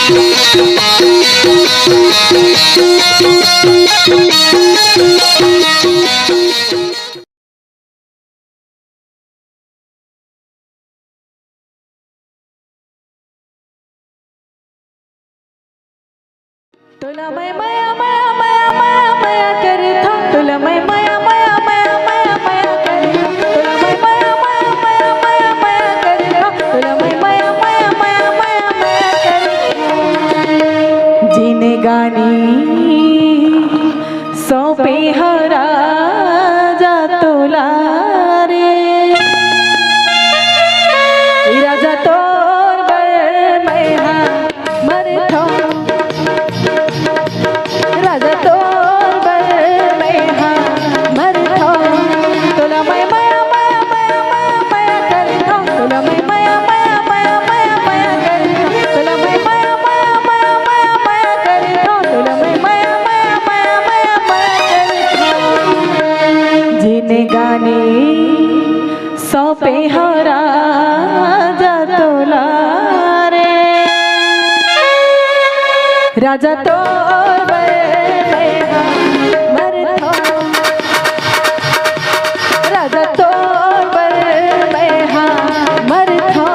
तुला मैं माया माया माया माया माया करता, तुला मैं माया माया माया माया माया करता, तुला मैं माया माया माया माया माया करता, तुला मैं माया माया माया माया माया करता। जिने गानी सौंपे हो राजा तुला रे, राजा तोर बर मैं हाँ मरता, राजा तोर बर मैं हाँ मरता, तुला मैं माया माया माया माया माया करता, तुला मैं माया माया माया माया माया करता, तुला मैं माया माया माया माया माया करता, तुला मैं माया माया माया माया माया करता। जिने गाने सौंपे हो राजा तुला रे, राजा तोर बर मैं हाँ मरता, राजा तोर बर मैं हाँ मरता।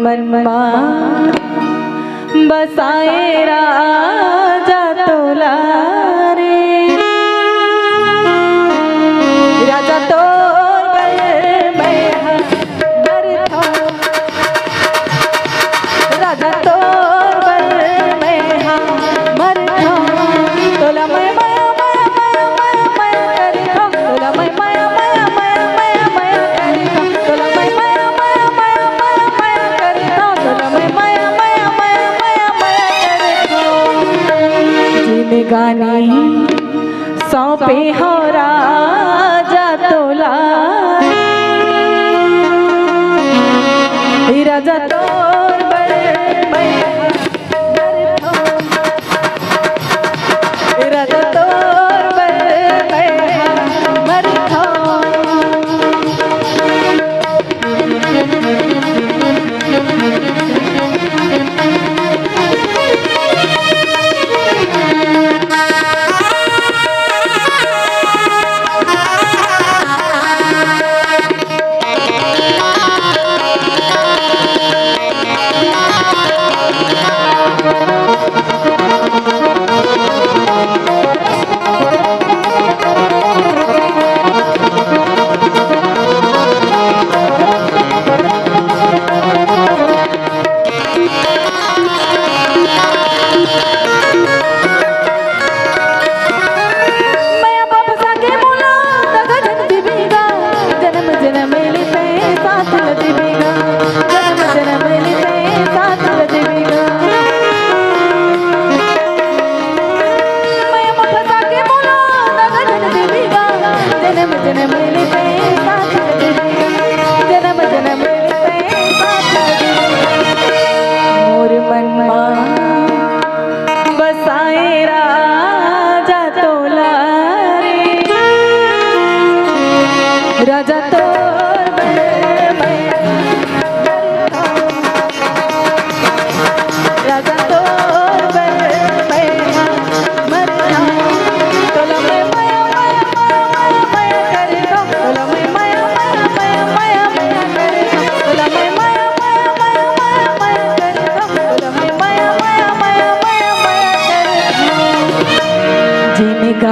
मनमा बसाए राजा तुला रे, राजा तोर बर मैं हाँ मरता, राजा तोर बर मैं हाँ मरता, तुला मैं माया माया माया माया माया करता, तुला मैं माया माया माया माया माया करता, तुला मैं माया माया माया माया माया करता, तुला मैं माया माया माया माया माया करता। जिने गानी सौंपे हो राजा तुला, राजा तोर बर मैं हाँ मरता, राजा तोर बर मैं हाँ मरता।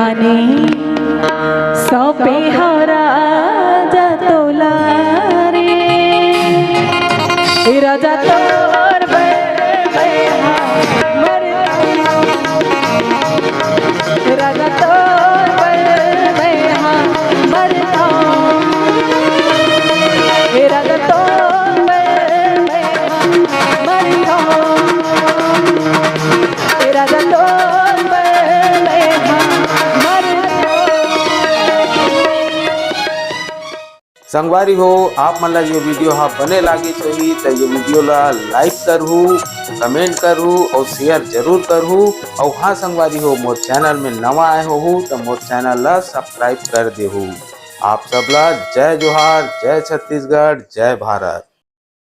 मेहरबानी सौंपे हो राजा तोला रे राजा तोर राजा तोर मरता राजा तोर मरता राजा तोर संगवारी हो आप मन ला ये वीडियो हाँ बने लागे सही तो ये वीडियो ला लाइक करहू, कमेंट करहू और शेयर जरूर करहू। और हाँ संगवारी हो मोर चैनल में नवा आए हो तो मोर चैनल ला सब्सक्राइब कर देहू। आप सबला जय जोहार, जय छत्तीसगढ़, जय भारत।